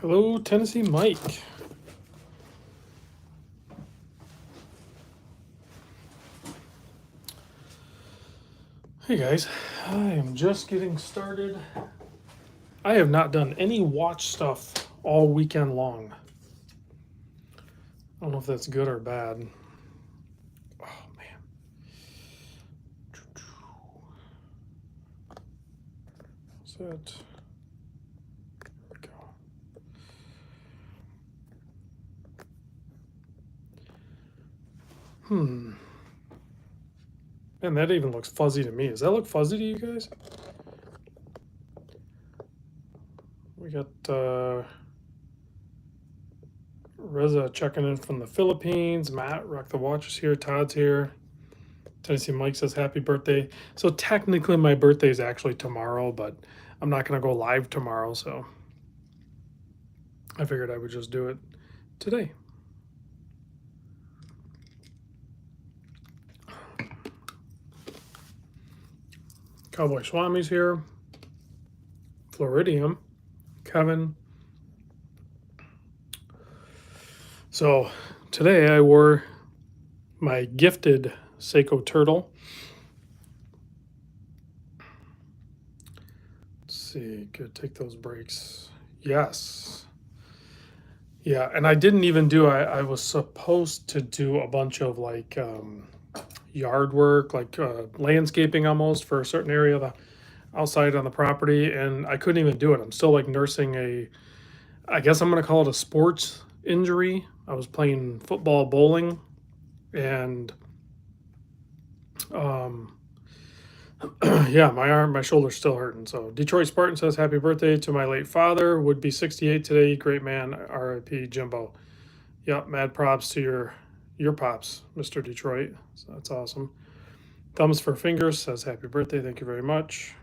Hello, Tennessee Mike. Hey guys, I am just getting started. I have not done any watch stuff all weekend long. I don't know if that's good or bad. Oh man. What's that? There we go. Man, that even looks fuzzy to me. Does that look fuzzy to you guys? We got Reza checking in from the Philippines. Matt, Rock the Watch is here. Todd's here. Tennessee Mike says happy birthday. So technically my birthday is actually tomorrow, but I'm not going to go live tomorrow, so I figured I would just do it today. Cowboy Swami's here. Floridium. Kevin. So today I wore my gifted Seiko turtle. Let's see, good, take those breaks. Yes. Yeah, and I didn't even do, I was supposed to do a bunch of like yard work, like landscaping almost for a certain area of the outside on the property, and I couldn't even do it. I'm still like nursing a, I guess I'm gonna call it a sports injury. I was playing football, bowling, and yeah, my shoulder's still hurting. So Detroit Spartan says happy birthday to my late father. Would be 68 today. Great man. R.I.P. Jimbo. Yep. Mad props to your pops, Mr. Detroit. So that's awesome. Thumbs for fingers says happy birthday. Thank you very much.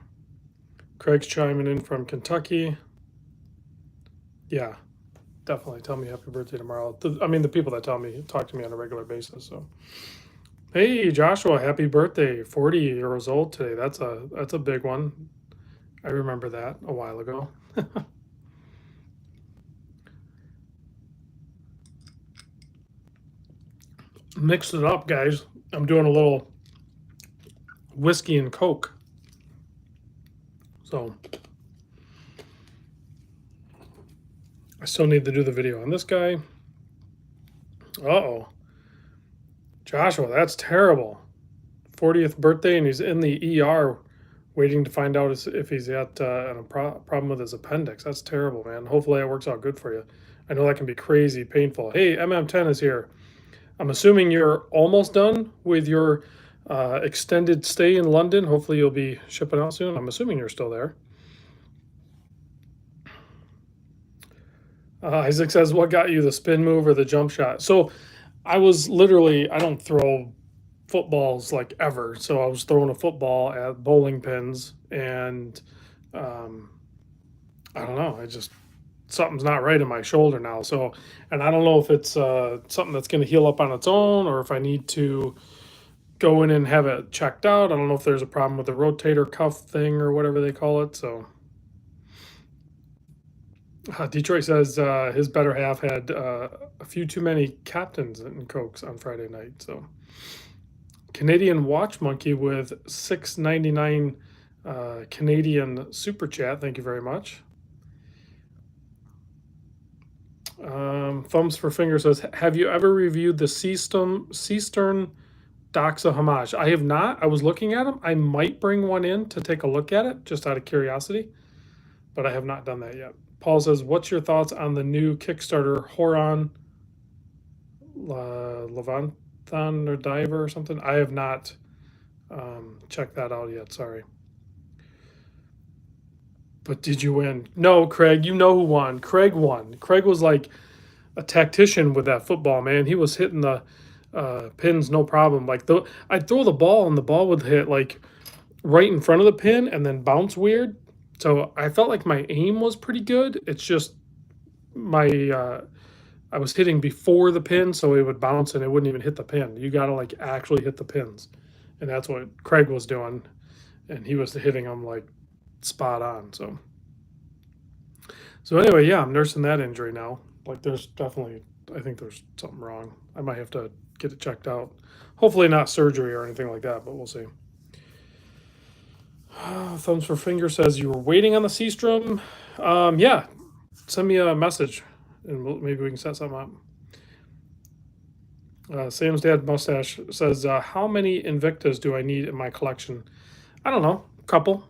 Craig's chiming in from Kentucky. Yeah, definitely. Tell me happy birthday tomorrow. I mean, the people that talk to me on a regular basis. So. Hey Joshua, happy birthday. 40 years old today. That's a big one. I remember that a while ago. Mixed it up, guys. I'm doing a little whiskey and Coke. So I still need to do the video on this guy. Uh-oh. Joshua, that's terrible. 40th birthday and he's in the ER waiting to find out if he's got a problem with his appendix. That's terrible, man. Hopefully that works out good for you. I know that can be crazy painful. Hey, MM10 is here. I'm assuming you're almost done with your extended stay in London. Hopefully you'll be shipping out soon. I'm assuming you're still there. Isaac says, what got you the spin move or the jump shot? So I was literally, I don't throw footballs like ever. So I was throwing a football at bowling pins and I don't know. Something's not right in my shoulder now. So, and I don't know if it's something that's going to heal up on its own or if I need to go in and have it checked out. I don't know if there's a problem with the rotator cuff thing or whatever they call it. So, Detroit says his better half had a few too many captains and cokes on Friday night. So, Canadian Watch Monkey with $6.99 Canadian super chat. Thank you very much. Thumbs for Fingers says, have you ever reviewed the Seastern Doxa Homage? I have not. I was looking at them. I might bring one in to take a look at it, just out of curiosity, but I have not done that yet. Paul says, what's your thoughts on the new Kickstarter Horon Levanthon or Diver or something? I have not checked that out yet. Sorry. But did you win? No, Craig, you know who won. Craig won. Craig was like a tactician with that football, man. He was hitting the pins no problem. Like I'd throw the ball and the ball would hit like right in front of the pin and then bounce weird. So I felt like my aim was pretty good. It's just my I was hitting before the pin, so it would bounce and it wouldn't even hit the pin. You got to like actually hit the pins, and that's what Craig was doing, and he was hitting them like spot on. So So anyway, yeah, I'm nursing that injury now. Like there's definitely, I think there's something wrong. I might have to get it checked out. Hopefully not surgery or anything like that, but we'll see. Thumbs for Finger says you were waiting on the Seastrom. Yeah, send me a message and maybe we can set something up. Sam's Dad Mustache says, how many Invictas do I need in my collection? I don't know, a couple.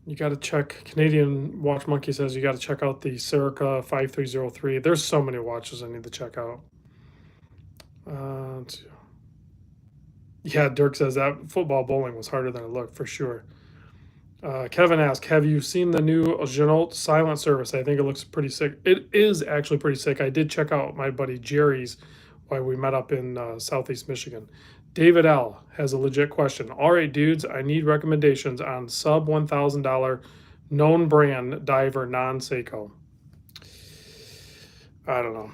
You got to check. Canadian Watch Monkey says you got to check out the Serica 5303. There's so many watches I need to check out. Yeah, Dirk says that football bowling was harder than it looked for sure. Kevin asked, have you seen the new Gmt silent service? I think it looks pretty sick. It is actually pretty sick. I did check out my buddy Jerry's while we met up in Southeast Michigan. David L. has a legit question. All right, dudes, I need recommendations on sub $1,000 known brand diver non-Seiko. I don't know.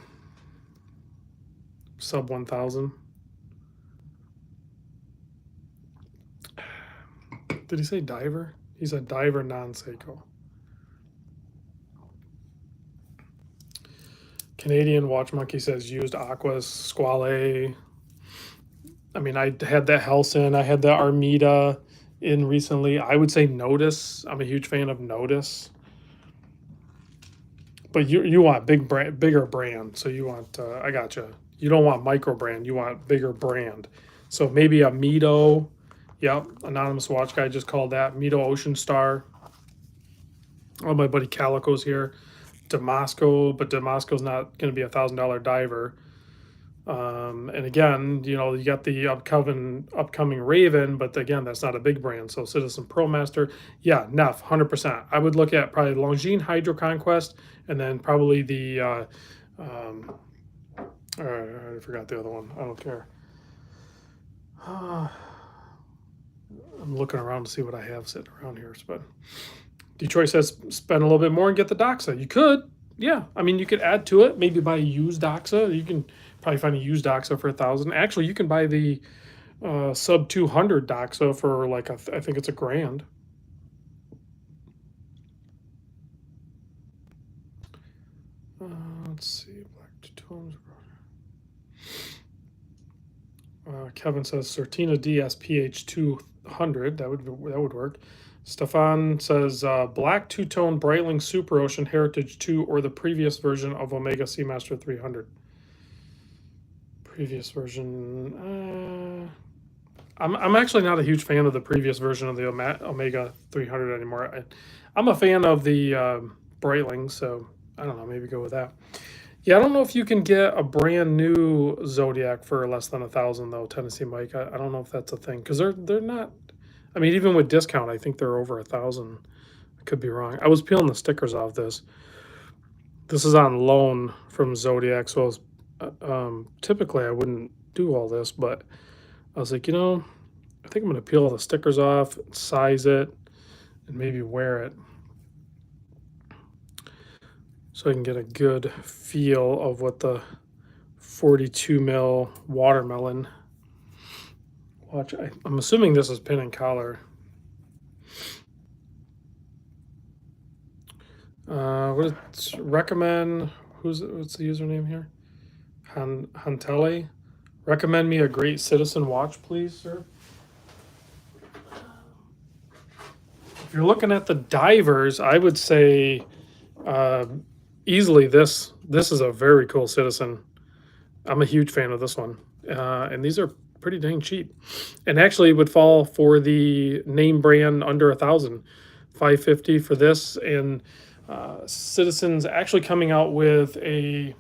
Sub 1,000. Did he say diver? He said diver non-Seiko. Canadian Watch Monkey says used Aquas, Squale. I mean, I had that Helson. I had the Armida in recently. I would say Notice. I'm a huge fan of Notice. But you want bigger brand. So you want, I gotcha. You don't want micro brand. You want bigger brand. So maybe a Mito. Yep, Anonymous Watch Guy just called that. Mito Ocean Star. Oh, my buddy Calico's here. Damasco, but Damasco's not going to be $1,000 diver. And again, you know, you got the upcoming Raven, but again, that's not a big brand. So Citizen ProMaster, yeah, Neff, 100%. I would look at probably Longines Hydro Conquest, and then probably the, I forgot the other one. I don't care. I'm looking around to see what I have sitting around here. But Detroit says spend a little bit more and get the Doxa. You could, yeah. I mean, you could add to it. Maybe buy a used Doxa. You can probably find a used Doxa for $1,000. Actually, you can buy the sub 200 Doxa for like I think it's $1,000. Let's see, black two-tones. Kevin says Certina DSPH 200. That would work. Stefan says black two-tone Breitling Super Ocean Heritage 2 or the previous version of Omega Seamaster 300. Previous version. I'm actually not a huge fan of the previous version of the Omega 300 anymore. I'm a fan of the Breitling, so I don't know. Maybe go with that. Yeah, I don't know if you can get a brand new Zodiac for less than $1,000 though, Tennessee Mike. I don't know if that's a thing because they're not. I mean, even with discount, I think they're over $1,000. I could be wrong. I was peeling the stickers off this. This is on loan from Zodiac, so I was, typically I wouldn't do all this, but I was like, you know, I think I'm gonna peel all the stickers off, size it, and maybe wear it, so I can get a good feel of what the 42 mil watermelon watch. I'm assuming this is pin and collar. What is recommend? What's the username here? Hantele. Recommend me a great Citizen watch, please, sir. If you're looking at the divers, I would say easily this is a very cool Citizen. I'm a huge fan of this one, and these are pretty dang cheap, and actually would fall for the name brand under $1,000, $550 for this. And Citizen's actually coming out with a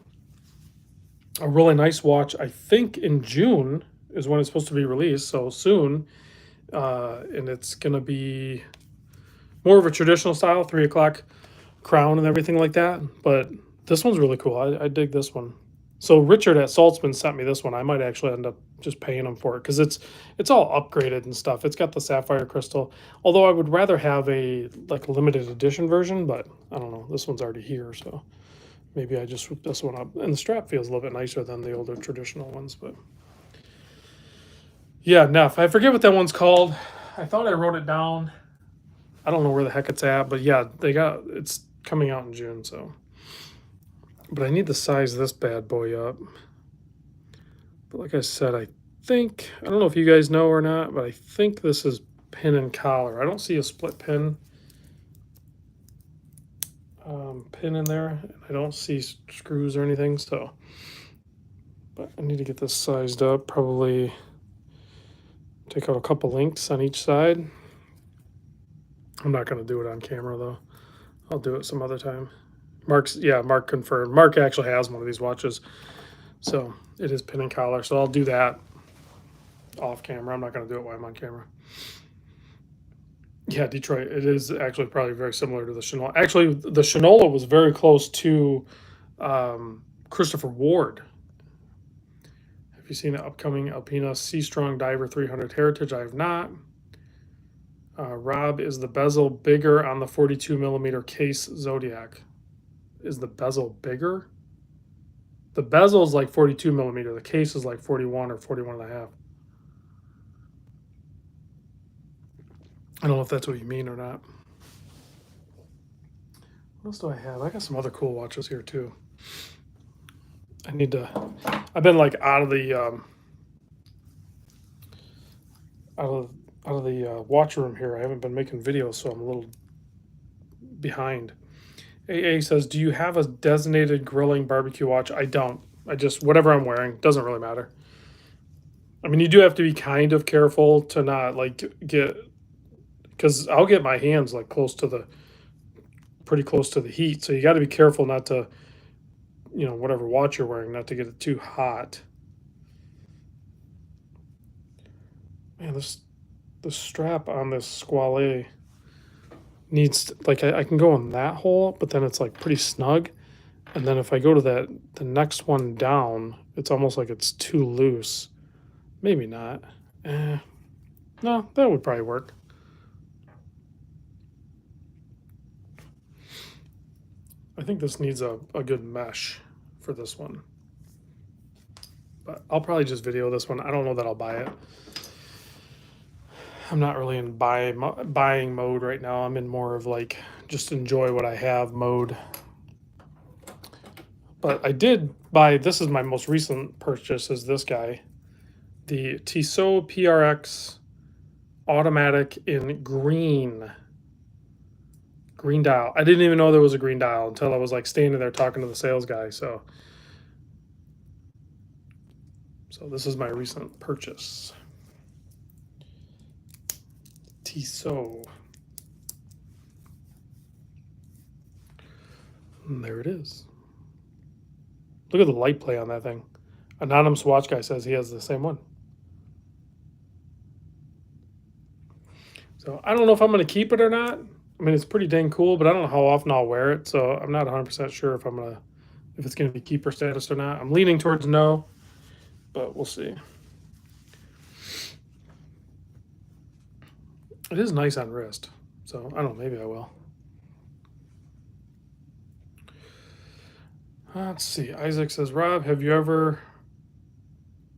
really nice watch. I think in June is when it's supposed to be released, so soon, and it's gonna be more of a traditional style, 3 o'clock crown and everything like that. But this one's really cool. I dig this one. So Richard at Saltzman sent me this one. I might actually end up just paying him for it because it's all upgraded and stuff. It's got the sapphire crystal. Although I would rather have a like limited edition version, but I don't know. This one's already here, so maybe I just swoop this one up. And the strap feels a little bit nicer than the older traditional ones, but yeah, Neff. I forget what that one's called. I thought I wrote it down. I don't know where the heck it's at, but yeah, it's coming out in June, so. But I need to size this bad boy up. But like I said, I don't know if you guys know or not, but I think this is pin and collar. I don't see a split pin in there. I don't see screws or anything, so. But I need to get this sized up, probably take out a couple links on each side. I'm not going to do it on camera, though. I'll do it some other time. Mark confirmed. Mark actually has one of these watches, so it is pin and collar. So I'll do that off camera. I'm not going to do it while I'm on camera. Yeah, Detroit. It is actually probably very similar to the Shinola. Actually, the Shinola was very close to Christopher Ward. Have you seen the upcoming Alpina Sea Strong Diver 300 Heritage? I have not. Rob, is the bezel bigger on the 42 millimeter case Zodiac? Is the bezel bigger? The bezel is like 42 millimeter. The case is like 41 or 41 and a half. I don't know if that's what you mean or not. What else do I have? I got some other cool watches here too. I've been like out of the watch room here. I haven't been making videos, so I'm a little behind. AA says, do you have a designated grilling barbecue watch? I don't. I just, whatever I'm wearing, doesn't really matter. I mean, you do have to be kind of careful to not like because I'll get my hands like pretty close to the heat. So you got to be careful not to, whatever watch you're wearing, not to get it too hot. Man, the strap on this Squale needs, like, I can go in that hole, but then it's like pretty snug. And then if I go to the next one down, it's almost like it's too loose. Maybe not. No, that would probably work. I think this needs a good mesh for this one. But I'll probably just video this one. I don't know that I'll buy it. I'm not really in buying mode right now. I'm in more of like just enjoy what I have mode. But I did buy, this is my most recent purchase, is this guy. The Tissot PRX automatic in green dial. I didn't even know there was a green dial until I was like standing there talking to the sales guy. So this is my recent purchase. Tissot. And there it is. Look at the light play on that thing. Anonymous Watch Guy says he has the same one. So I don't know if I'm going to keep it or not. I mean, it's pretty dang cool, but I don't know how often I'll wear it. So I'm not 100% sure if it's going to be keeper status or not. I'm leaning towards no, but we'll see. It is nice on wrist. So I don't know, maybe I will. Let's see. Isaac says, Rob, you ever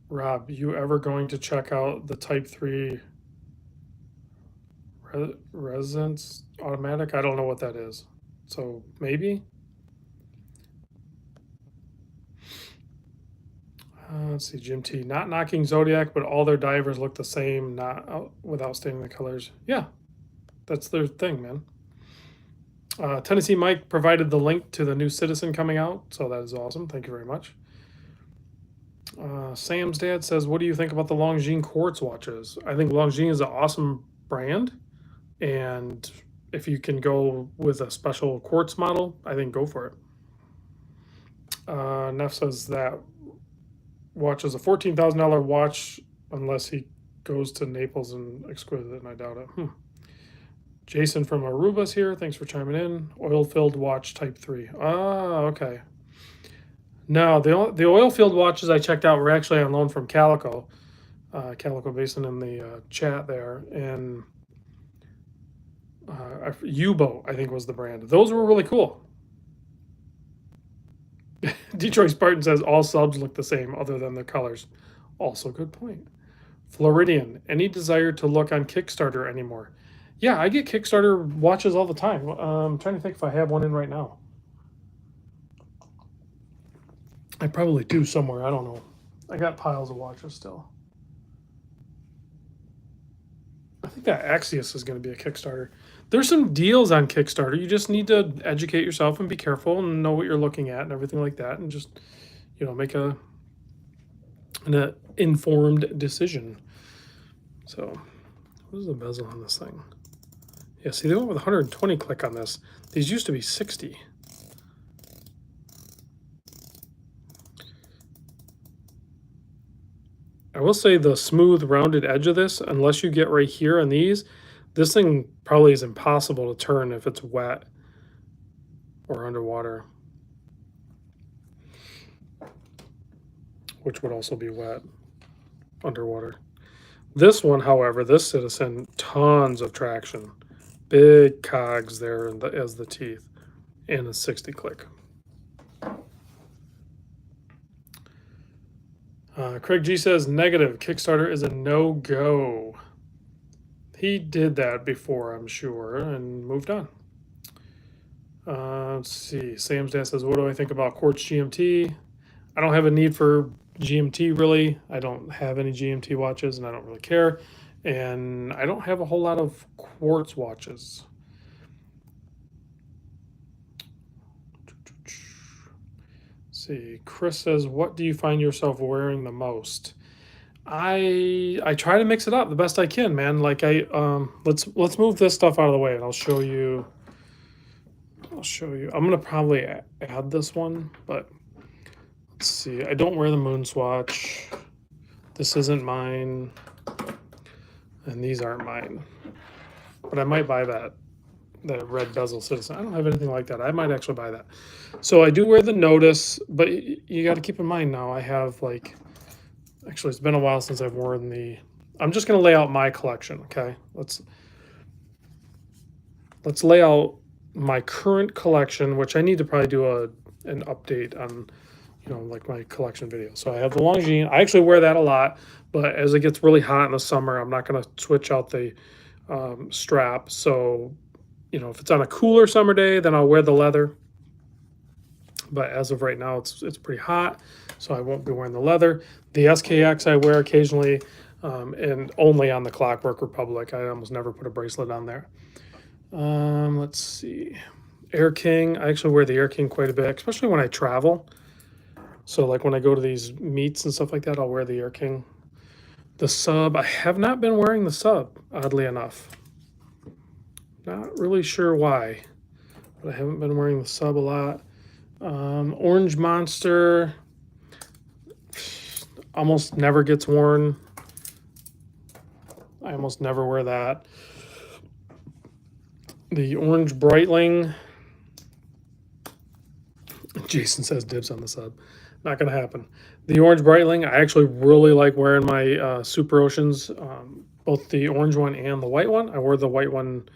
going to check out the Type 3 Resonance automatic? I don't know what that is. So maybe. Let's see, Jim T. Not knocking Zodiac, but all their divers look the same, not without stating the colors. Yeah, that's their thing, man. Tennessee Mike provided the link to the new Citizen coming out, so that is awesome. Thank you very much. Sam's dad says, what do you think about the Longines quartz watches? I think Longines is an awesome brand, and if you can go with a special quartz model, I think go for it. Neff says that watch is a $14,000 watch unless he goes to Naples and Exquisite, and I doubt it. Jason from Aruba's here. Thanks for chiming in. Oil-filled watch Type 3. Ah, okay. No, the oil-filled watches I checked out were actually on loan from Calico. Calico Basin in the chat there. And U-Boat, I think was the brand. Those were really cool. Detroit Spartan says all subs look the same other than the colors. Also good point. Floridian, any desire to look on Kickstarter anymore? Yeah, I get Kickstarter watches all the time. I'm trying to think if I have one in right now. I probably do somewhere. I don't know. I got piles of watches still. I think that Axios is going to be a Kickstarter. There's some deals on Kickstarter. You just need to educate yourself and be careful and know what you're looking at and everything like that, and just make an informed decision. So, what is the bezel on this thing? Yeah, see, they went with 120 click on this. These used to be 60. I will say the smooth rounded edge of this, unless you get right here on these, this thing probably is impossible to turn if it's wet or underwater, which would also be wet underwater. This one, however, this Citizen, tons of traction, big cogs there as the teeth, and a 60 click. Craig G says negative. Kickstarter is a no-go. He did that before, I'm sure, and moved on. Let's see. Sam's dad says, what do I think about Quartz GMT? I don't have a need for GMT, really. I don't have any GMT watches, and I don't really care. And I don't have a whole lot of Quartz watches. See, Chris says, what do you find yourself wearing the most? I try to mix it up the best I can, man. Like let's move this stuff out of the way, and I'll show you. I'm gonna probably add this one, but let's see. I don't wear the moon swatch. This isn't mine, and these aren't mine. But I might buy that red bezel Citizen. I don't have anything like that. I might actually buy that. So I do wear the Notice, but you got to keep in mind now I have actually it's been a while since I've worn the. I'm just going to lay out my collection. Okay, let's lay out my current collection, which I need to probably do an update on, like my collection video. So I have the Longines. I actually wear that a lot, but as it gets really hot in the summer, I'm not going to switch out the strap. So if it's on a cooler summer day, then I'll wear the leather. But as of right now, it's pretty hot, so I won't be wearing the leather. The SKX I wear occasionally, and only on the Clockwork Republic. I almost never put a bracelet on there. Let's see. Air King. I actually wear the Air King quite a bit, especially when I travel. So like when I go to these meets and stuff like that, I'll wear the Air King. The Sub. I have not been wearing the Sub, oddly enough. Not really sure why, but I haven't been wearing the Sub a lot. Orange Monster almost never gets worn. I almost never wear that. The Orange Breitling. Jason says dibs on the Sub. Not going to happen. The Orange Breitling, I actually really like wearing my Super Oceans, both the orange one and the white one. I wore the white one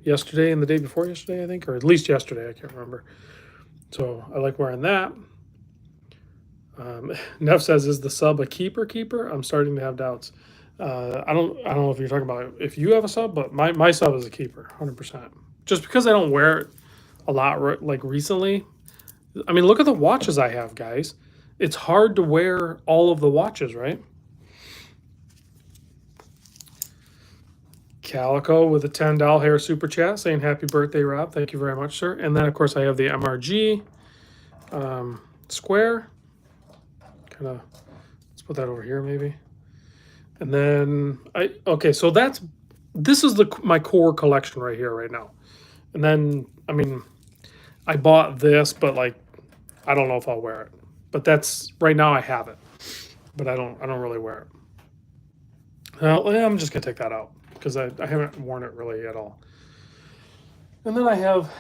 yesterday and the day before yesterday, I think, or at least yesterday. I can't remember. So I like wearing that. Neff says, is the Sub a keeper? I'm starting to have doubts. I don't know if you're talking about if you have a Sub, but my Sub is a keeper, 100%. Just because I don't wear it a lot like recently. I mean, look at the watches I have, guys. It's hard to wear all of the watches, right? Calico with a $10 hair super chat saying happy birthday, Rob. Thank you very much, sir. And then, of course, I have the MRG square. Kind of, let's put that over here maybe. And then, okay, so this is my core collection right here, right now. And then, I mean, I bought this, but like, I don't know if I'll wear it. But that's, right now I have it. But I don't really wear it. Well, I'm just going to take that out, because I haven't worn it really at all. And then I have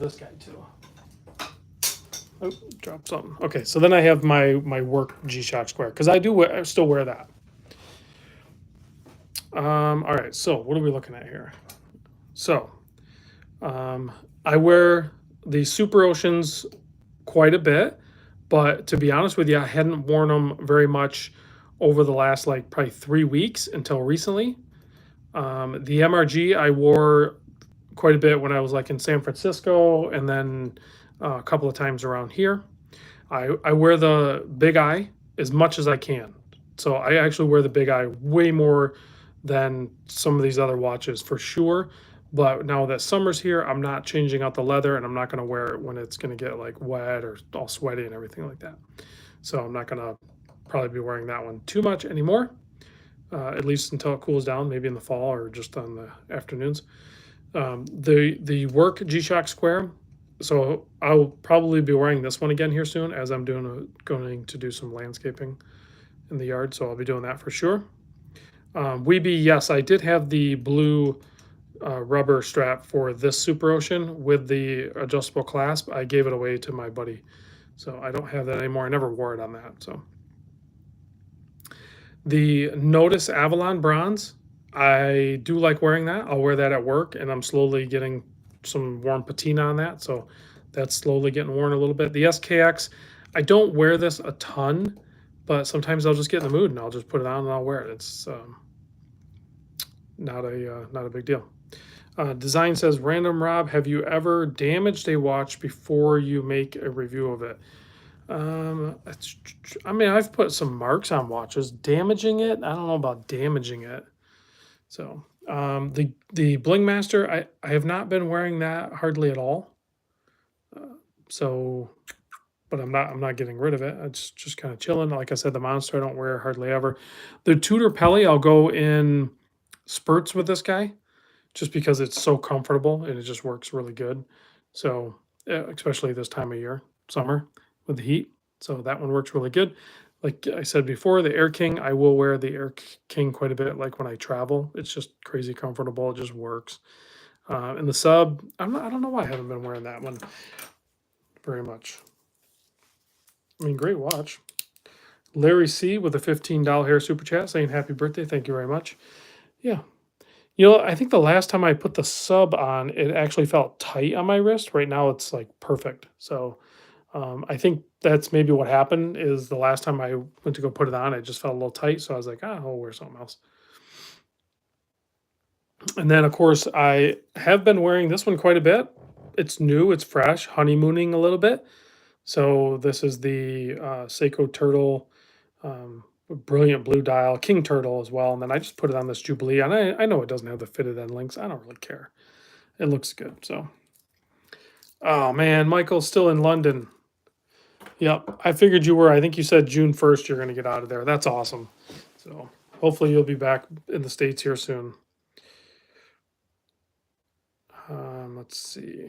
this guy too. Oh, dropped something. Okay, so then I have my work G-Shock square, because I still wear that. All right, so what are we looking at here? So I wear the Super Oceans quite a bit, but to be honest with you, I hadn't worn them very much over the last probably 3 weeks until recently. The MRG I wore quite a bit when I was like in San Francisco, and then a couple of times around here. I wear the Big Eye as much as I can. So I actually wear the Big Eye way more than some of these other watches for sure. But now that summer's here, I'm not changing out the leather, and I'm not going to wear it when it's going to get like wet or all sweaty and everything like that. So I'm not going to probably be wearing that one too much anymore, at least until it cools down, maybe in the fall or just on the afternoons. The work G-Shock Square. So I'll probably be wearing this one again here soon, as I'm going to do some landscaping in the yard. So I'll be doing that for sure. Weeby, yes, I did have the blue rubber strap for this Super Ocean with the adjustable clasp. I gave it away to my buddy, so I don't have that anymore. I never wore it on that. So the Notice Avalon Bronze, I do like wearing that. I'll wear that at work, and I'm slowly getting some warm patina on that, so that's slowly getting worn a little bit. The SKX, I don't wear this a ton, but sometimes I'll just get in the mood and I'll just put it on and I'll wear it. It's not a big deal. Design says, Random Rob, have you ever damaged a watch before you make a review of it? I mean, I've put some marks on watches. Damaging it, I don't know about damaging it. So the Bling Master, I have not been wearing that hardly at all. So, but I'm not getting rid of it. It's just kind of chilling. Like I said, the Monster I don't wear hardly ever. The Tudor Pelly, I'll go in spurts with this guy, just because it's so comfortable and it just works really good. So, especially this time of year, summer with the heat. So that one works really good. Like I said before, the Air King, I will wear the Air King quite a bit. Like when I travel, it's just crazy comfortable. It just works. And the Sub, I don't know why I haven't been wearing that one very much. I mean, great watch. Larry C with a $15 hair super chat saying happy birthday. Thank you very much. Yeah. You know, I think the last time I put the Sub on, it actually felt tight on my wrist. Right now, it's like perfect. So I think that's maybe what happened is the last time I went to go put it on, it just felt a little tight. So I was like, I'll wear something else. And then, of course, I have been wearing this one quite a bit. It's new, it's fresh, honeymooning a little bit. So this is the Seiko Turtle, brilliant blue dial, King Turtle as well. And then I just put it on this Jubilee. And I know it doesn't have the fitted end links. I don't really care. It looks good. So, oh man, Michael's still in London. Yep, I figured you were. I think you said June 1st you're going to get out of there. That's awesome. So hopefully you'll be back in the States here soon. Let's see.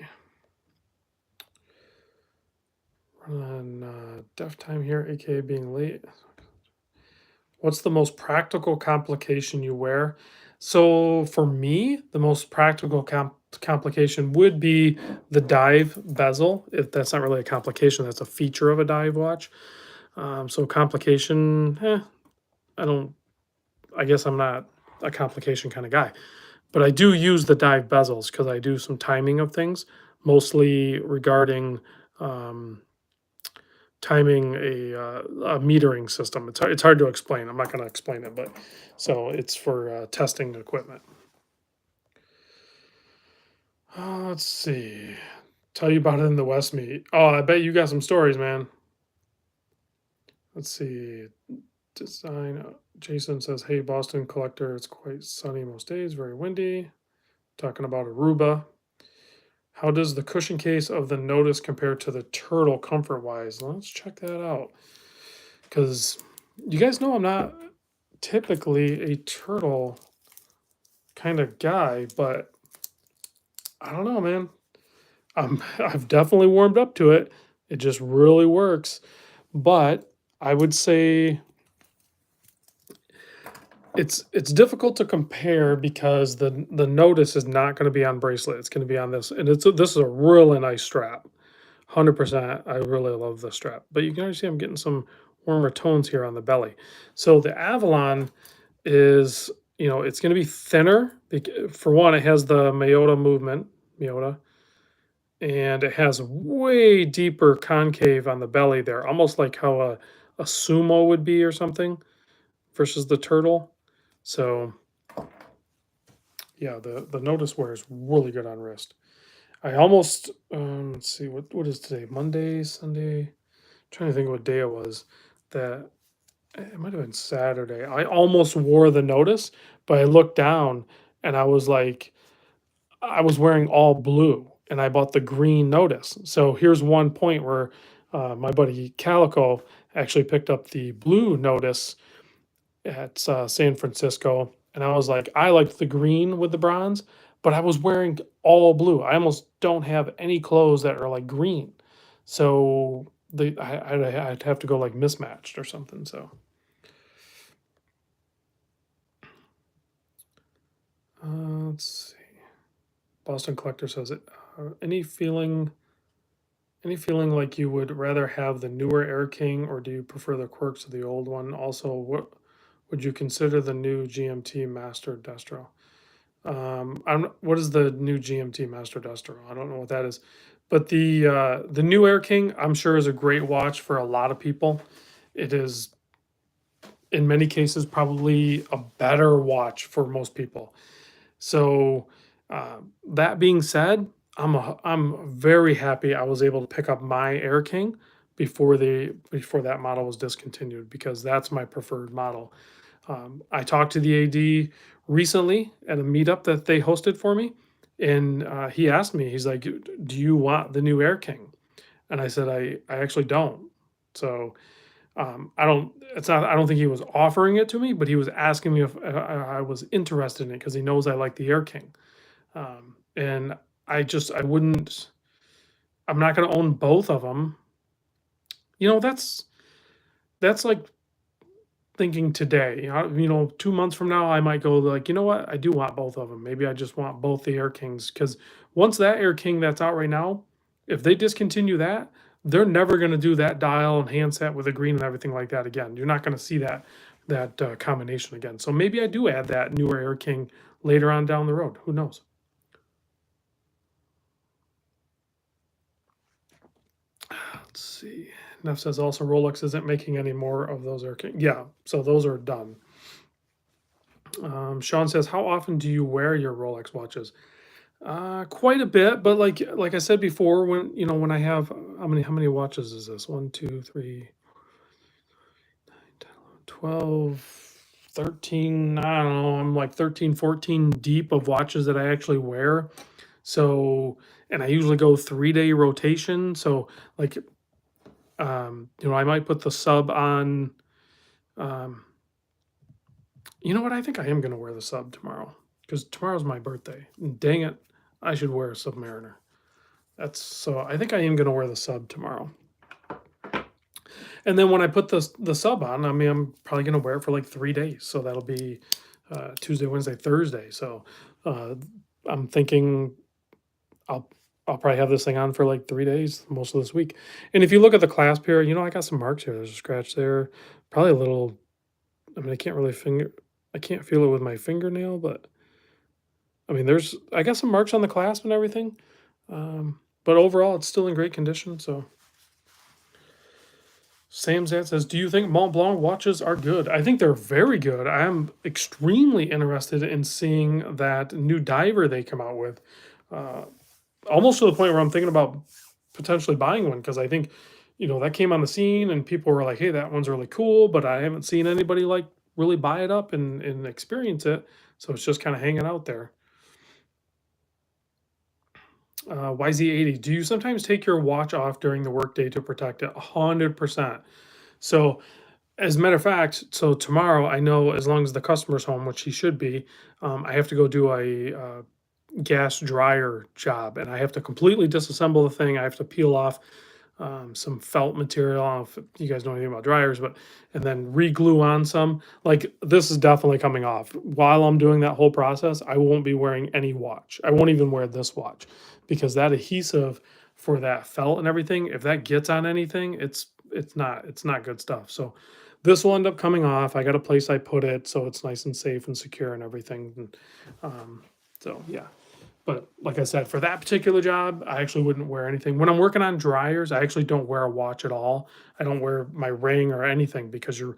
Running on def time here, aka being late. What's the most practical complication you wear? So for me, the most practical complication would be the dive bezel. If that's not really a complication, that's a feature of a dive watch. So complication, I guess I'm not a complication kind of guy, but I do use the dive bezels because I do some timing of things, mostly regarding timing a metering system. It's hard to explain. I'm not going to explain it, but so it's for testing equipment. Let's see. Tell you about it in the West Meet. Oh, I bet you got some stories, man. Let's see. Design. Jason says, "Hey, Boston collector. It's quite sunny most days. Very windy." Talking about Aruba. How does the cushion case of the Notice compare to the Turtle comfort-wise? Let's check that out. Because you guys know I'm not typically a Turtle kind of guy, but I don't know, man. I've definitely warmed up to it. It just really works. But I would say it's difficult to compare because the Notice is not going to be on bracelet. It's going to be on this, and this is a really nice strap. 100%. I really love the strap. But you can already see I'm getting some warmer tones here on the belly. So the Avalon is, it's going to be thinner. For one, it has the Miyota, and it has way deeper concave on the belly there, almost like how a Sumo would be or something versus the Turtle. So Yeah, the notice wear is really good on wrist. I almost let's see what is today? Monday, Sunday. Trying to think what day it was. That it might have been Saturday. I almost wore the notice, but I looked down and I was like, I was wearing all blue and I bought the green notice. So here's one point where my buddy Calico actually picked up the blue notice at San Francisco. And I was like, I liked the green with the bronze, but I was wearing all blue. I almost don't have any clothes that are like green. So I'd have to go like mismatched or something. So let's see. Boston Collector says it. Any feeling like you would rather have the newer Air King, or do you prefer the quirks of the old one? Also, what would you consider the new GMT Master Destro? What is the new GMT Master Destro? I don't know what that is, but the new Air King, I'm sure, is a great watch for a lot of people. It is, in many cases, probably a better watch for most people. So that being said, I'm very happy I was able to pick up my Air King before that model was discontinued, because that's my preferred model. I talked to the AD recently at a meetup that they hosted for me, and he asked me, he's like, "Do you want the new Air King?" And I said, I actually don't. So I don't. It's not. I don't think he was offering it to me, but he was asking me if I was interested in it because he knows I like the Air King. And I wouldn't. I'm not going to own both of them. That's like thinking today. 2 months from now, I might go like, you know what? I do want both of them. Maybe I just want both the Air Kings, because once that Air King that's out right now, if they discontinue that, they're never going to do that dial and handset with the green and everything like that again. You're not going to see that combination again. So maybe I do add that newer Air King later on down the road. Who knows? Let's see. Neff says also Rolex isn't making any more of those Air King. Yeah, so those are done. Sean says, how often do you wear your Rolex watches? Quite a bit, but like I said before, when I have how many watches is this? 1, 2, 3, 12, 13. I don't know. I'm like 13, 14 deep of watches that I actually wear. So, and I usually go 3-day rotation. So like, I might put the sub on. Um, you know what? I think I am going to wear the sub tomorrow, because tomorrow's my birthday. And dang it, I should wear a Submariner. So I think I am going to wear the sub tomorrow. And then when I put the sub on, I mean, I'm probably going to wear it for like 3 days. So that'll be Tuesday, Wednesday, Thursday. So I'm thinking I'll probably have this thing on for like 3 days most of this week. And if you look at the clasp here, I got some marks here. There's a scratch there, probably a little. I mean, I can't feel it with my fingernail, but I mean, I got some marks on the clasp and everything. But overall, it's still in great condition. So Sam Zant says, do you think Mont Blanc watches are good? I think they're very good. I am extremely interested in seeing that new diver they come out with. Almost to the point where I'm thinking about potentially buying one, because I think, that came on the scene and people were like, hey, that one's really cool, but I haven't seen anybody like really buy it up and experience it. So it's just kind of hanging out there. YZ80, do you sometimes take your watch off during the workday to protect it? 100%. So, as a matter of fact, so tomorrow, I know as long as the customer's home, which he should be, I have to go do a gas dryer job, and I have to completely disassemble the thing. I have to peel off some felt material. I don't know if you guys know anything about dryers, and then re-glue on some. Like, this is definitely coming off. While I'm doing that whole process, I won't be wearing any watch. I won't even wear this watch, because that adhesive for that felt and everything, if that gets on anything, it's not good stuff. So this will end up coming off. I got a place I put it so it's nice and safe and secure and everything. And, so yeah. But like I said, for that particular job, I actually wouldn't wear anything. When I'm working on dryers, I actually don't wear a watch at all. I don't wear my ring or anything, because in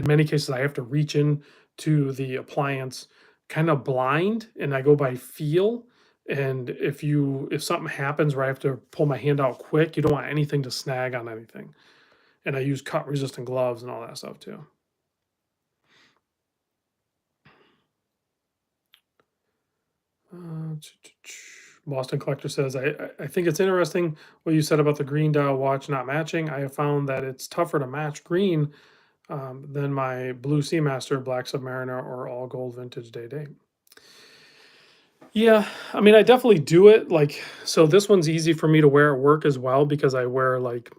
many cases, I have to reach in to the appliance kind of blind and I go by feel. And if something happens where I have to pull my hand out quick, you don't want anything to snag on anything. And I use cut resistant gloves and all that stuff too. Boston Collector says, I think it's interesting what you said about the green dial watch not matching. I have found that it's tougher to match green than my blue Seamaster, Black Submariner, or all gold vintage day date. Yeah, I mean, I definitely do it. Like, so this one's easy for me to wear at work as well because I wear like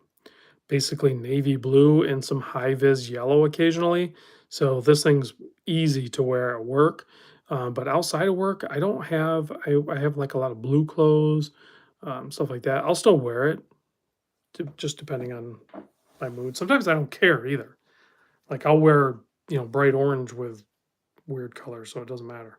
basically navy blue and some high vis yellow occasionally. So this thing's easy to wear at work. But outside of work, I don't have, I have like a lot of blue clothes, stuff like that. I'll still wear it just depending on my mood. Sometimes I don't care either. Like I'll wear, bright orange with weird colors, so it doesn't matter.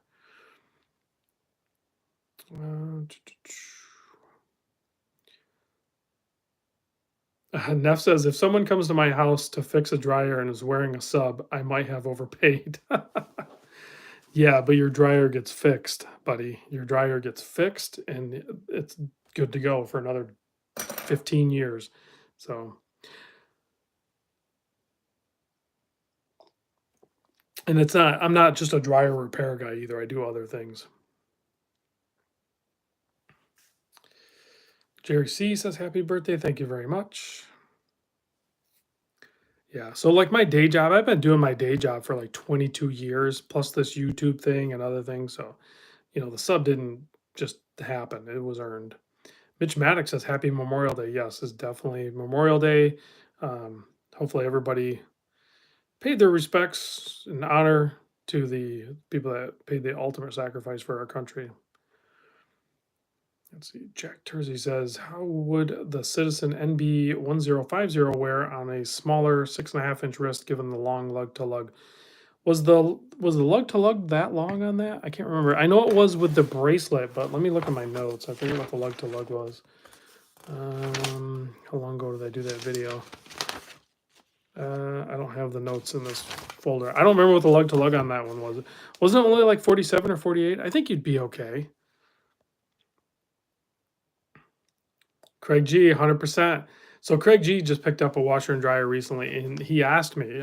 Neff says, if someone comes to my house to fix a dryer and is wearing a sub, I might have overpaid. Yeah, but your dryer gets fixed, buddy. Your dryer gets fixed and it's good to go for another 15 years. So, and I'm not just a dryer repair guy either. I do other things. Jerry C says, happy birthday. Thank you very much. Yeah. So like my day job, I've been doing my day job for like 22 years, plus this YouTube thing and other things. So, the sub didn't just happen. It was earned. Mitch Maddox says, happy Memorial Day. Yes, it's definitely Memorial Day. Hopefully everybody paid their respects and honor to the people that paid the ultimate sacrifice for our country. Let's see. Jack Tersey says, how would the Citizen NB 1050 wear on a smaller 6.5-inch wrist given the long lug to lug? Was the lug to lug that long on that? I can't remember. I know it was with the bracelet, but let me look at my notes. I forget what the lug to lug was. How long ago did I do that video? I don't have the notes in this folder. I don't remember what the lug to lug on that one was. Wasn't it only like 47 or 48? I think you'd be okay. Craig G, 100%. So Craig G just picked up a washer and dryer recently, and he asked me,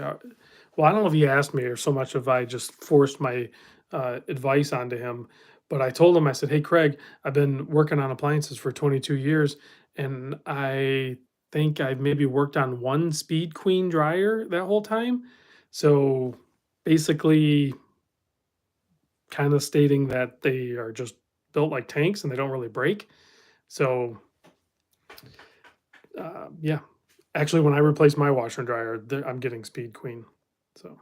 well, I don't know if he asked me or so much if I just forced my advice onto him, but I told him, I said, hey, Craig, I've been working on appliances for 22 years, and I think I've maybe worked on one Speed Queen dryer that whole time. So basically, kind of stating that they are just built like tanks and they don't really break. So yeah, actually, when I replace my washer and dryer, I'm getting Speed Queen. So,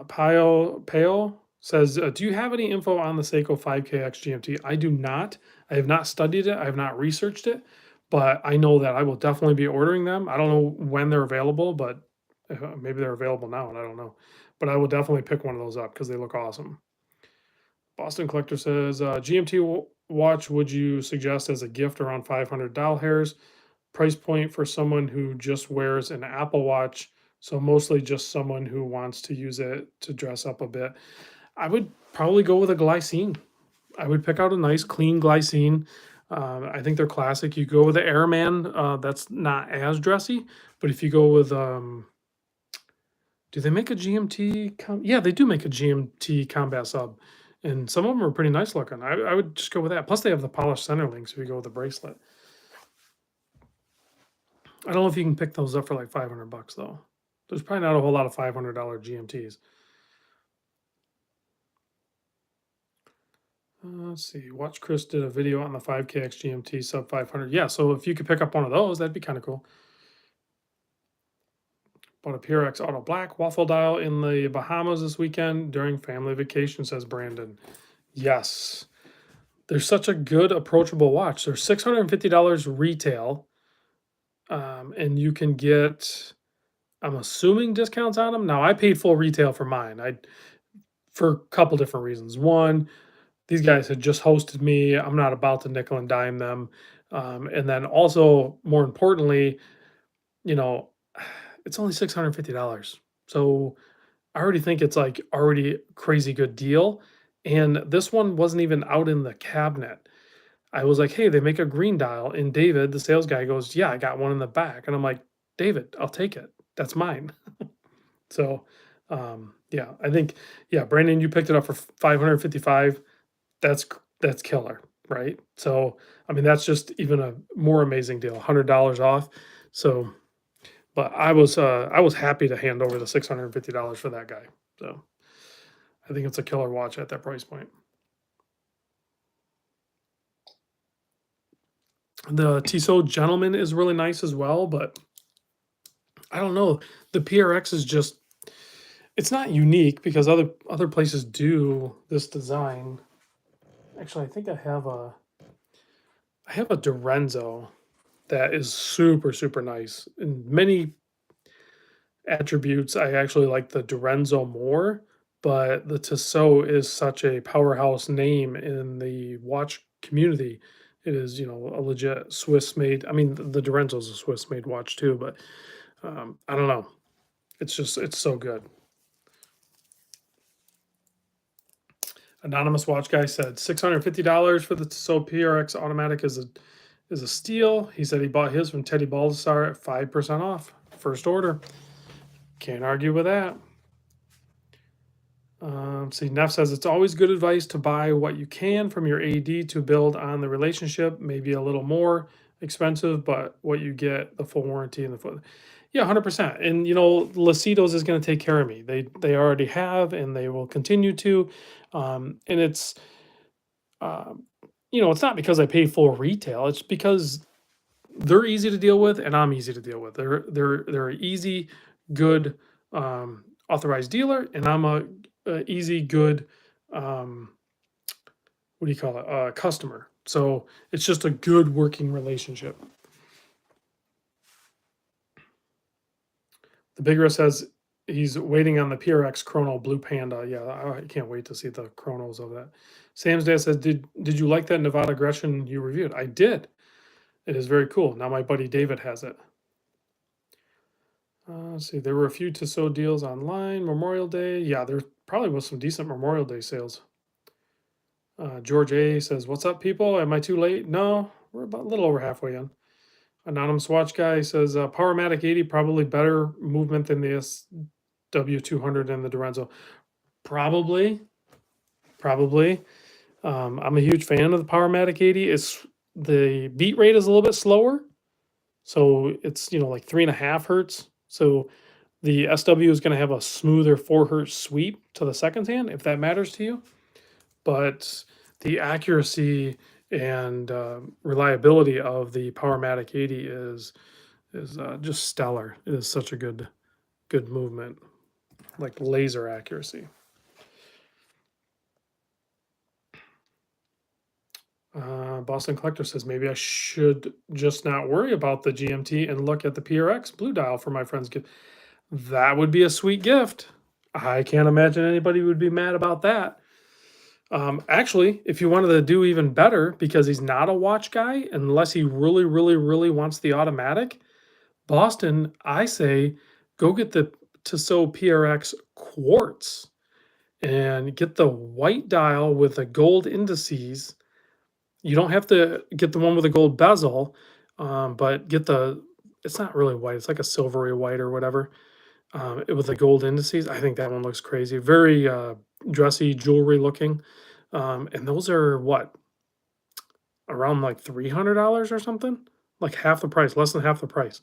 Pale says, do you have any info on the Seiko 5KX GMT? I do not. I have not studied it. I have not researched it, but I know that I will definitely be ordering them. I don't know when they're available, but maybe they're available now, and I don't know. But I will definitely pick one of those up because they look awesome. Boston Collector says, GMT watch would you suggest as a gift around 500 doll hairs? Price point for someone who just wears an Apple Watch, so mostly just someone who wants to use it to dress up a bit. I would probably go with a glycine. I would pick out a nice clean glycine. I think they're classic. You go with the Airman, that's not as dressy, but if you go with, do they make a GMT? Yeah, they do make a GMT combat sub, and some of them are pretty nice looking. I would just go with that. Plus, they have the polished center links if you go with the bracelet. I don't know if you can pick those up for like 500 bucks though. There's probably not a whole lot of $500 GMTs. Let's see. Watch Chris did a video on the 5KX GMT sub 500. Yeah, so if you could pick up one of those, that'd be kind of cool. Bought a PRX Auto Black waffle dial in the Bahamas this weekend during family vacation, says Brandon. Yes. They're such a good, approachable watch. They're $650 retail. And you can get, I'm assuming, discounts on them. Now, I paid full retail for mine. For a couple different reasons. One, these guys had just hosted me. I'm not about to nickel and dime them. And then also, more importantly, it's only $650. So I already think it's like already a crazy good deal. And this one wasn't even out in the cabinet. I was like, "Hey, they make a green dial." And David, the sales guy, goes, "Yeah, I got one in the back." And I'm like, "David, I'll take it. That's mine." So, yeah, I think, yeah, Brandon, you picked it up for 555. That's killer, right? So, I mean, that's just even a more amazing deal, $100 off. So, but I was happy to hand over the $650 for that guy. So, I think it's a killer watch at that price point. The Tissot Gentleman is really nice as well, but I don't know. The PRX is just, it's not unique because other places do this design. Actually, I have a Dorenzo that is super super nice. In many attributes, I actually like the Dorenzo more, but the Tissot is such a powerhouse name in the watch community. It is, a legit Swiss made. I mean, the Dorenzo is a Swiss made watch too, but I don't know. It's so good. Anonymous watch guy said $650 for the Tissot PRX automatic is a steal. He said he bought his from Teddy Baldessar at 5% off. First order. Can't argue with that. See, Neff says it's always good advice to buy what you can from your AD to build on the relationship. Maybe a little more expensive, but what you get, the full warranty and the full. Yeah, 100%. And Lacitos is going to take care of me. They already have, and they will continue to. And um, it's not because I pay full retail. It's because they're easy to deal with, and I'm easy to deal with. They're an easy, good authorized dealer, and I'm a easy, good what do you call it? Customer. So it's just a good working relationship. The Bigger says he's waiting on the PRX Chrono Blue Panda. Yeah, I can't wait to see the chronos of that. Sam's dad says, "Did you like that Nevada Gresham you reviewed?" I did. It is very cool. Now my buddy David has it. Let's see. There were a few Tissot deals online. Memorial Day. Yeah, there probably was some decent Memorial Day sales. George A says, "What's up, people? Am I too late?" No, we're about a little over halfway in. Anonymous Watch Guy says, "Powermatic 80 probably better movement than the SW200 and the Dorenzo." Probably, probably. I'm a huge fan of the Powermatic 80. The beat rate is a little bit slower, so it's like 3.5 hertz. So the SW is going to have a smoother 4 hertz sweep to the second hand, if that matters to you. But the accuracy and reliability of the Powermatic 80 is just stellar. It is such a good movement, like laser accuracy. Boston Collector says maybe I should just not worry about the GMT and look at the PRX Blue Dial for my friend's gift. That would be a sweet gift. I can't imagine anybody would be mad about that. Actually, if you wanted to do even better, because he's not a watch guy, unless he really, really, really wants the automatic, Boston, I say go get the Tissot PRX Quartz and get the white dial with the gold indices. You don't have to get the one with the gold bezel, but it's not really white, it's like a silvery white or whatever, with the gold indices. I think that one looks crazy. Very dressy, jewelry looking. And those are what, around like $300 or something? Like half the price, less than half the price.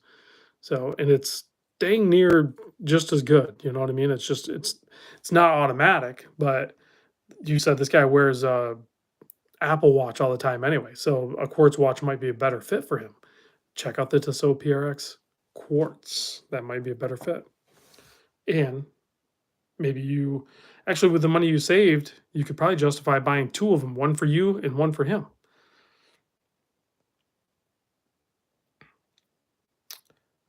So, and it's dang near just as good. You know what I mean? It's not automatic, but you said this guy wears a Apple Watch all the time anyway, so a quartz watch might be a better fit for him. Check out the Tissot PRX Quartz. That might be a better fit. And maybe you actually, with the money you saved, you could probably justify buying two of them, one for you and one for him.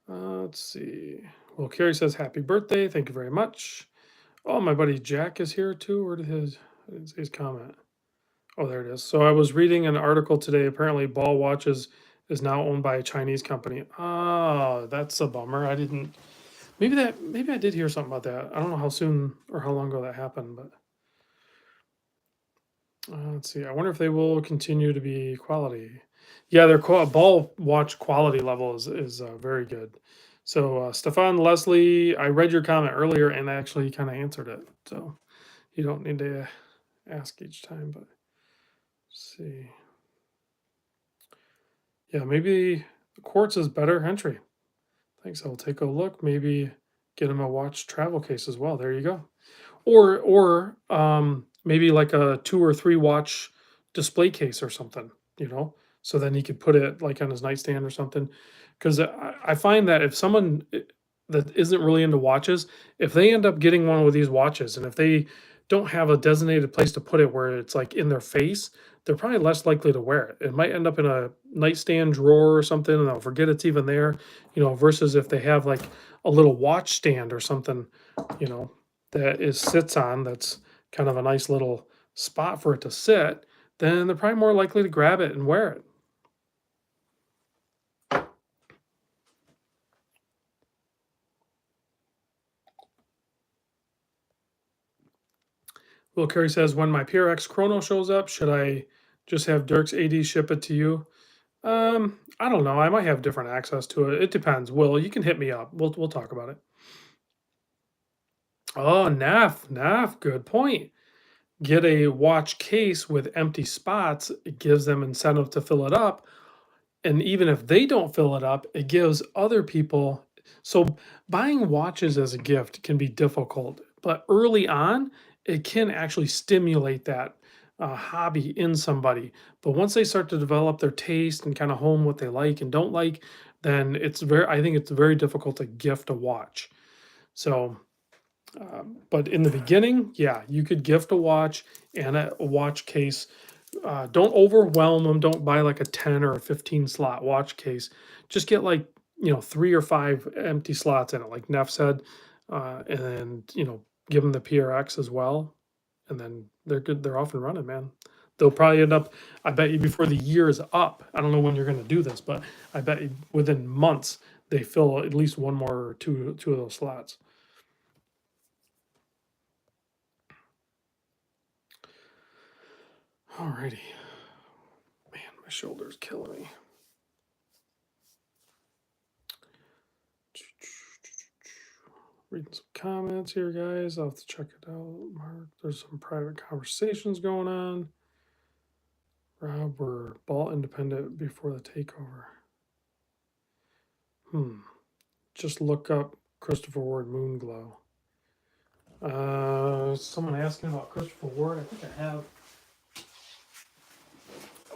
Let's see. Well, Carrie says happy birthday. Thank you very much. Oh, my buddy Jack is here too. Where did his comment? Oh, there it is. So I was reading an article today. Apparently, Ball Watches is now owned by a Chinese company. Oh, that's a bummer. I didn't. Maybe I did hear something about that. I don't know how soon or how long ago that happened, but Let's see. I wonder if they will continue to be quality. Yeah, their ball watch quality level is very good. So Stefan Leslie, I read your comment earlier and I actually kind of answered it. So you don't need to ask each time, but let's see. Yeah, maybe Quartz is better entry. Thanks. I'll take a look. Maybe get him a watch travel case as well. There you go. Or maybe like a 2 or 3 watch display case or something, you know, so then he could put it like on his nightstand or something. Because I find that if someone that isn't really into watches, if they end up getting one of these watches and if they don't have a designated place to put it where it's like in their face, they're probably less likely to wear it. It might end up in a nightstand drawer or something and they'll forget it's even there, you know, versus if they have like a little watch stand or something, you know, that is sits on, that's kind of a nice little spot for it to sit, then they're probably more likely to grab it and wear it. Will Carey says, when my PRX Chrono shows up, should I just have Dirk's AD ship it to you? I don't know. I might have different access to it. It depends. Will, you can hit me up. We'll talk about it. Oh, Naf, good point. Get a watch case with empty spots. It gives them incentive to fill it up. And even if they don't fill it up, it gives other people. So buying watches as a gift can be difficult, but early on, it can actually stimulate that hobby in somebody. But once they start to develop their taste and kind of hone what they like and don't like, then I think it's very difficult to gift a watch. So, but in the beginning, yeah, you could gift a watch and a watch case. Don't overwhelm them. Don't buy like a 10 or a 15 slot watch case. Just get like, 3 or 5 empty slots in it, like Neff said, and give them the PRX as well, and then they're good. They're off and running, man. They'll probably end up. I bet you before the year is up. I don't know when you're going to do this, but I bet you within months they fill at least one more or two of those slots. Alrighty, man, my shoulder's killing me. Reading some comments here, guys. I'll have to check it out. Mark, there's some private conversations going on. Rob, we're ball independent before the takeover. Just look up Christopher Ward Moonglow. Someone asking about Christopher Ward. I think I have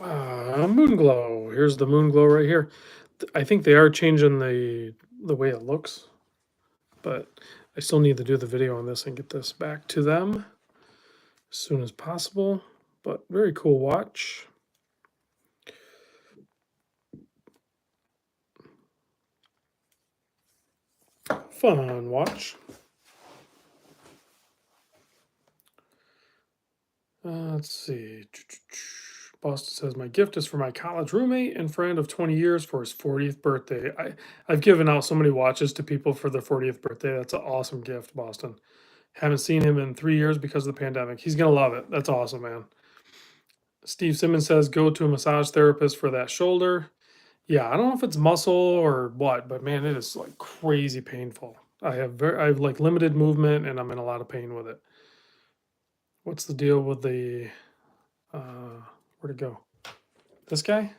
Moonglow. Here's the Moonglow right here. I think they are changing the way it looks, but I still need to do the video on this and get this back to them as soon as possible. But very cool watch. Fun watch. Let's see. Boston says, my gift is for my college roommate and friend of 20 years for his 40th birthday. I've given out so many watches to people for their 40th birthday. That's an awesome gift, Boston. Haven't seen him in 3 years because of the pandemic. He's going to love it. That's awesome, man. Steve Simmons says, go to a massage therapist for that shoulder. Yeah, I don't know if it's muscle or what, but man, it is like crazy painful. I have like limited movement and I'm in a lot of pain with it. What's the deal with the where'd it go? This guy?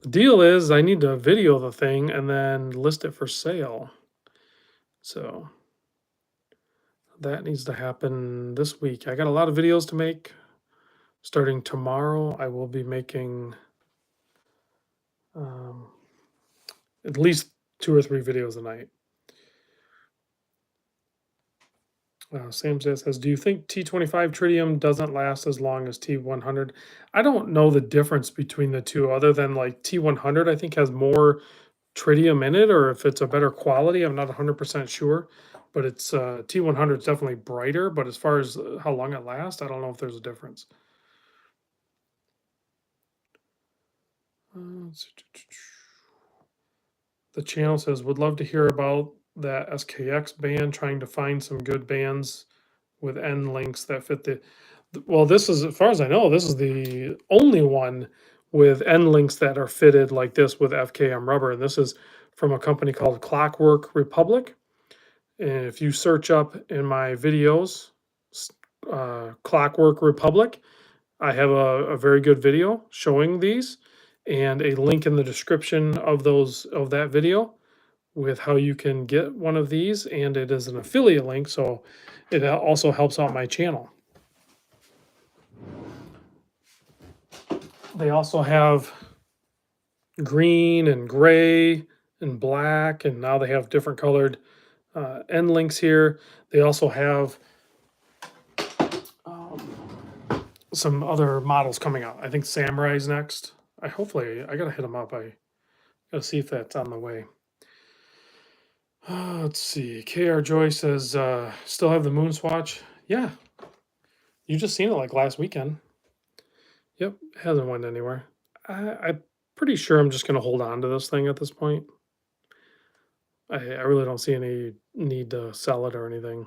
The deal is I need to video the thing and then list it for sale. So that needs to happen this week. I got a lot of videos to make. Starting tomorrow, I will be making at least 2 or 3 videos a night. Sam says, do you think T25 tritium doesn't last as long as T100? I don't know the difference between the two other than like T100 I think has more tritium in it, or if it's a better quality, I'm not 100% sure. But it's T100 is definitely brighter, but as far as how long it lasts, I don't know if there's a difference. The channel says, would love to hear about that SKX band, trying to find some good bands with end links that fit Well, this is, as far as I know, this is the only one with end links that are fitted like this with FKM rubber. And this is from a company called Clockwork Republic. And if you search up in my videos, Clockwork Republic, I have a very good video showing these and a link in the description of that video with how you can get one of these. And it is an affiliate link, so it also helps out my channel. They also have green and gray and black, and now they have different colored end links here. They also have some other models coming out. I think Samurai's next. I gotta hit them up. I gotta see if that's on the way. Let's see. KR Joy says, still have the moon swatch. Yeah, you just seen it like last weekend. Yep, hasn't went anywhere. I'm pretty sure I'm just gonna hold on to this thing at this point. I really don't see any need to sell it or anything.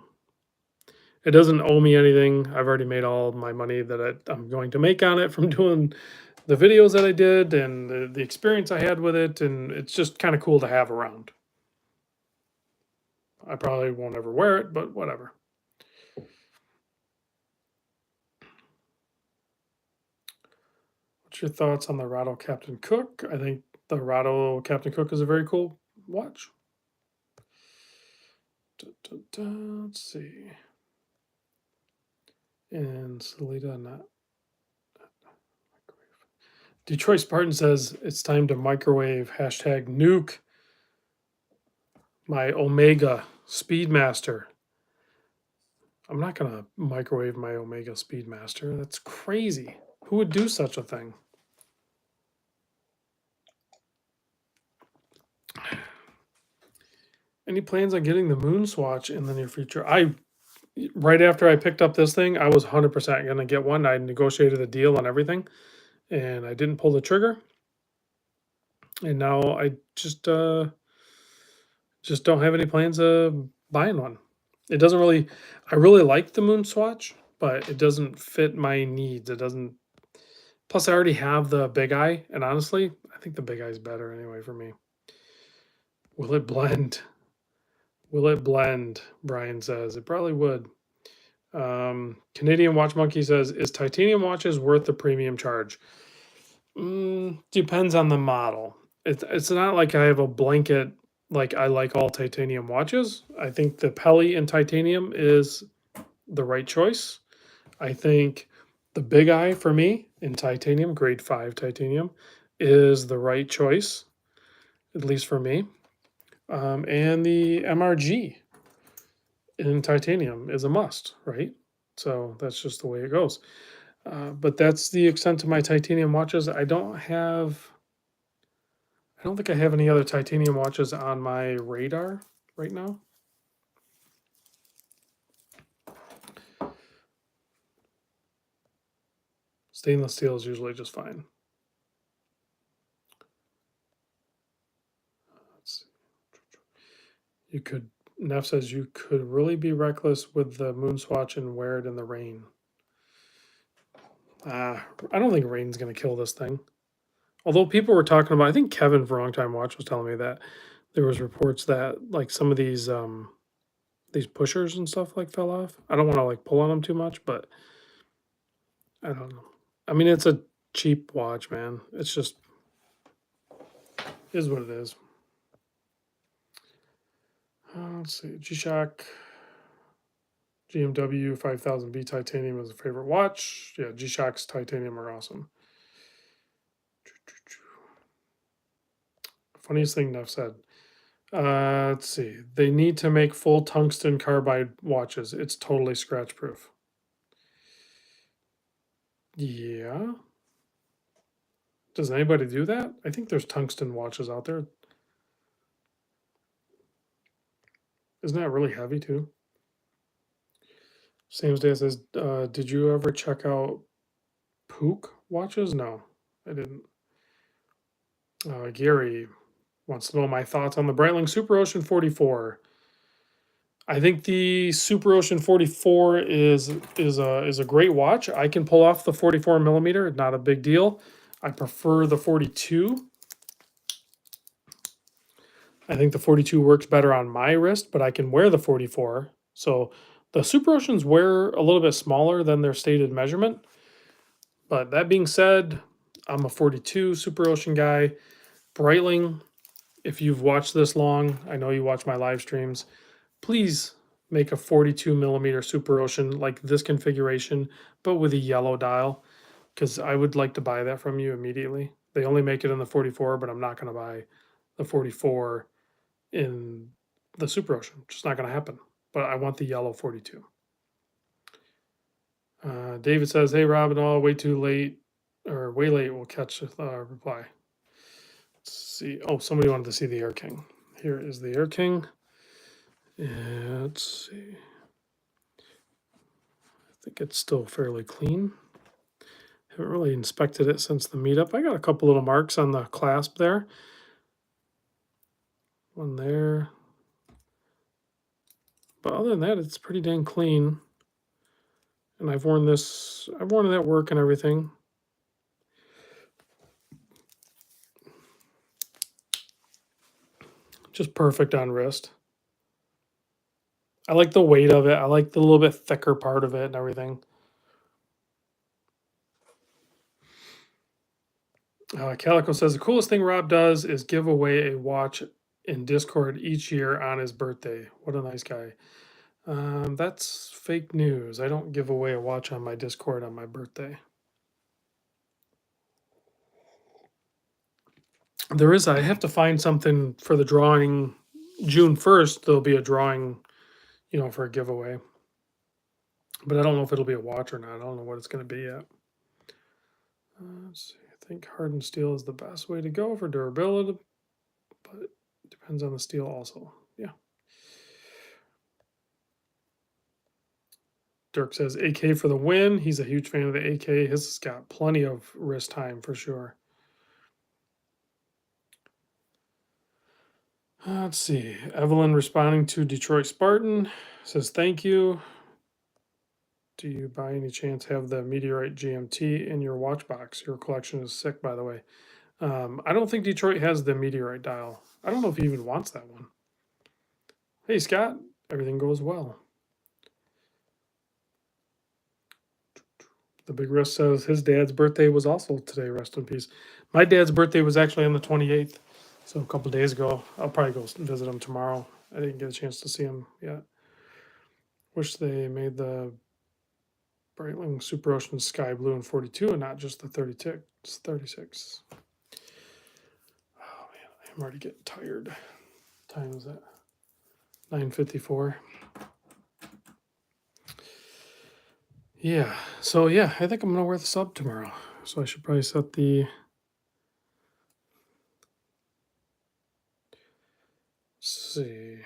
It doesn't owe me anything. I've already made all of my money that I'm going to make on it from doing the videos that I did and the experience I had with it, and it's just kind of cool to have around. I probably won't ever wear it, but whatever. What's your thoughts on the Rado Captain Cook? I think the Rado Captain Cook is a very cool watch. Let's see. And Salida, not Detroit Spartan says it's time to microwave #nuke my Omega Speedmaster. I'm not gonna microwave my Omega Speedmaster. That's crazy. Who would do such a thing? Any plans on getting the moon swatch in the near future? Right after I picked up this thing, I was 100% gonna get one. I negotiated a deal on everything, and I didn't pull the trigger. And now I just don't have any plans of buying one. It doesn't really. I really like the moon swatch, but it doesn't fit my needs. It doesn't. Plus, I already have the big eye, and honestly, I think the big eye is better anyway for me. Will it blend? Will it blend? Brian says it probably would. Canadian Watch Monkey says, is titanium watches worth the premium charge? Depends on the model. It's not like I have a blanket, like I like all titanium watches. I think the Pelly in titanium is the right choice. I think the big eye for me in titanium, grade 5 titanium, is the right choice, at least for me. And the MRG in titanium is a must, right? So that's just the way it goes. But that's the extent of my titanium watches. I don't think I have any other titanium watches on my radar right now. Stainless steel is usually just fine. Let's see. Neff says you could really be reckless with the moon swatch and wear it in the rain. I don't think rain's going to kill this thing. Although people were talking about, I think Kevin for a long time watch was telling me that there was reports that like some of these pushers and stuff like fell off. I don't want to like pull on them too much, but I don't know. I mean, it's a cheap watch, man. It's just is what it is. Let's see, G-Shock GMW 5000B titanium is a favorite watch. Yeah, G-Shock's titanium are awesome. Funniest thing Neff said. Let's see. They need to make full tungsten carbide watches. It's totally scratch proof. Yeah. Does anybody do that? I think there's tungsten watches out there. Isn't that really heavy too? Sam's Day says, did you ever check out Pook watches? No, I didn't. Gary wants to know my thoughts on the Breitling Super Ocean 44. I think the Super Ocean 44 is a great watch. I can pull off the 44 millimeter, not a big deal. I prefer the 42. I think the 42 works better on my wrist, but I can wear the 44. So the Super Oceans wear a little bit smaller than their stated measurement. But that being said, I'm a 42 Super Ocean guy. Breitling, if you've watched this long, I know you watch my live streams, please make a 42 millimeter Super Ocean like this configuration, but with a yellow dial, because I would like to buy that from you immediately. They only make it in the 44, but I'm not going to buy the 44 in the Super Ocean. Just not going to happen. But I want the yellow 42. David says, "Hey Rob and all, way too late or way late. We'll catch a reply." Let's see. Oh, somebody wanted to see the Air King. Here is the Air King. Let's see. I think it's still fairly clean. Haven't really inspected it since the meetup. I got a couple little marks on the clasp there. One there. But other than that, it's pretty dang clean. And I've worn it at work and everything. Just perfect on wrist. I like the weight of it. I like the little bit thicker part of it and everything. Calico says the coolest thing Rob does is give away a watch in Discord each year on his birthday. What a nice guy. That's fake news. I don't give away a watch on my Discord on my birthday. I have to find something for the drawing. June 1st, there'll be a drawing, for a giveaway. But I don't know if it'll be a watch or not. I don't know what it's going to be yet. Let's see. I think hardened steel is the best way to go for durability, but it depends on the steel also. Yeah. Dirk says AK for the win. He's a huge fan of the AK. His has got plenty of wrist time for sure. Let's see. Evelyn responding to Detroit Spartan says, "Thank you. Do you by any chance have the Meteorite GMT in your watch box? Your collection is sick, by the way." I don't think Detroit has the Meteorite dial. I don't know if he even wants that one. Hey, Scott. Everything goes well. The Big Wrist says his dad's birthday was also today. Rest in peace. My dad's birthday was actually on the 28th. So a couple days ago. I'll probably go visit him tomorrow. I didn't get a chance to see him yet. Wish they made the Breitling Super Ocean Sky Blue in 42 and not just the 36. Oh man, I'm already getting tired. What time is it? 9:54. Yeah. So yeah, I think I'm gonna wear the sub tomorrow. So I should probably set the. Let's see.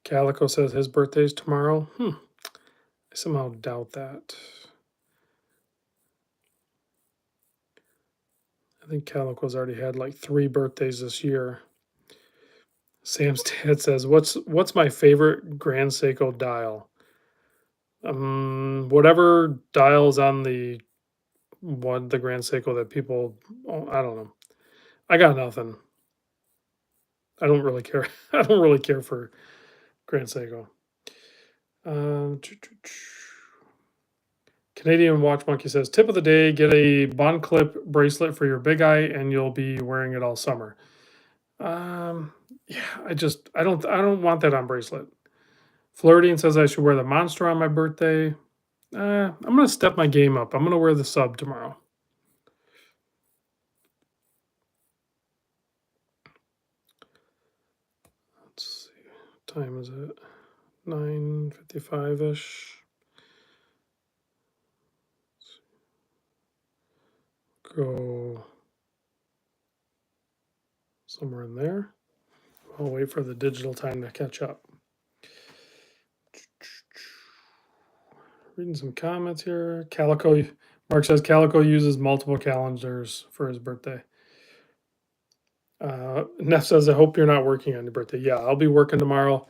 Calico says his birthday's tomorrow. I somehow doubt that. I think Calico's already had like 3 birthdays this year. Sam's dad says, "What's my favorite Grand Seiko dial?" Whatever dials on the Grand Seiko that people. Oh, I don't know. I got nothing. I don't really care. I don't really care for Grand Seiko. Canadian Watch Monkey says, "Tip of the day: get a bond clip bracelet for your big eye, and you'll be wearing it all summer." Yeah, I don't want that on bracelet. Flirting says I should wear the Monster on my birthday. I'm gonna step my game up. I'm gonna wear the sub tomorrow. Let's see. What time is it? 9:55 ish. Go somewhere in there. I'll wait for the digital time to catch up. Reading some comments here. Mark says Calico uses multiple calendars for his birthday. Neff says, I hope you're not working on your birthday. Yeah, I'll be working tomorrow.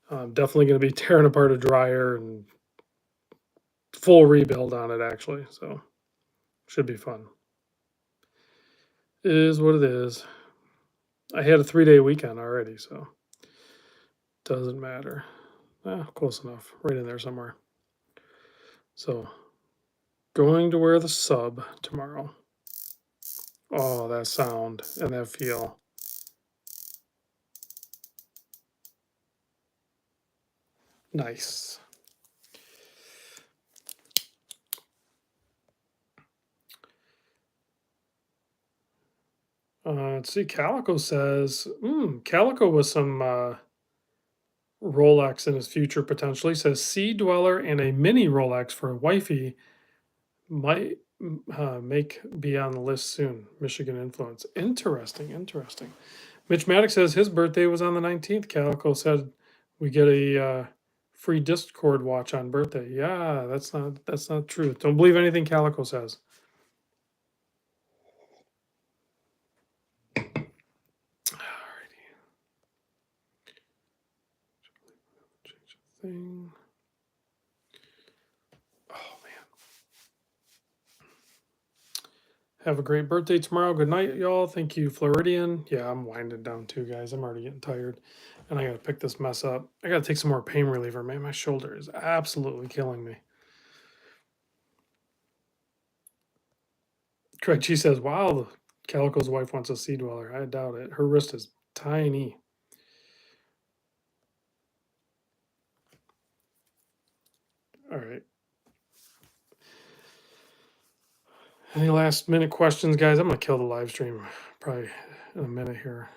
I'm definitely going to be tearing apart a dryer and full rebuild on it, actually. So, should be fun. It is what it is. I had a 3-day weekend already, so doesn't matter. Close enough. Right in there somewhere. So, going to wear the sub tomorrow. Oh, that sound and that feel. Nice. Let's see. Calico says, Calico with some Rolex in his future potentially. Says Sea Dweller and a mini Rolex for wifey might make be on the list soon. Michigan influence. Interesting. Interesting. Mitch Maddox says his birthday was on the 19th. Calico said we get a free Discord watch on birthday. Yeah, that's not true. Don't believe anything Calico says. Alrighty. Change the thing. Oh man. Have a great birthday tomorrow. Good night, y'all. Thank you, Floridian. Yeah, I'm winding down too, guys. I'm already getting tired. And I gotta pick this mess up. I gotta take some more pain reliever, man. My shoulder is absolutely killing me. Craig G says, wow, Calico's wife wants a Sea Dweller. I doubt it. Her wrist is tiny. All right. Any last minute questions, guys? I'm gonna kill the live stream probably in a minute here.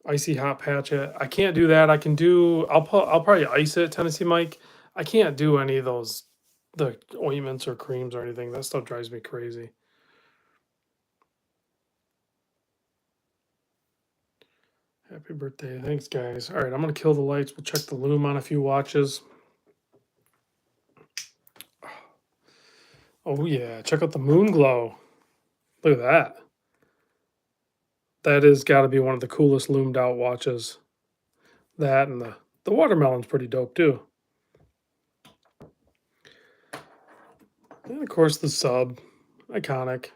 Icy hot patch it. I can't do that. I can do. I'll probably ice it, Tennessee Mike. I can't do any of those, the ointments or creams or anything. That stuff drives me crazy. Happy birthday. Thanks, guys. All right, I'm gonna kill the lights. We'll check the lume on a few watches. Oh yeah, check out the moon glow. Look at that. That has got to be one of the coolest loomed out watches. That and the watermelon's pretty dope too. And of course the sub, iconic.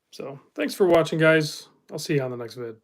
So thanks for watching, guys. I'll see you on the next vid.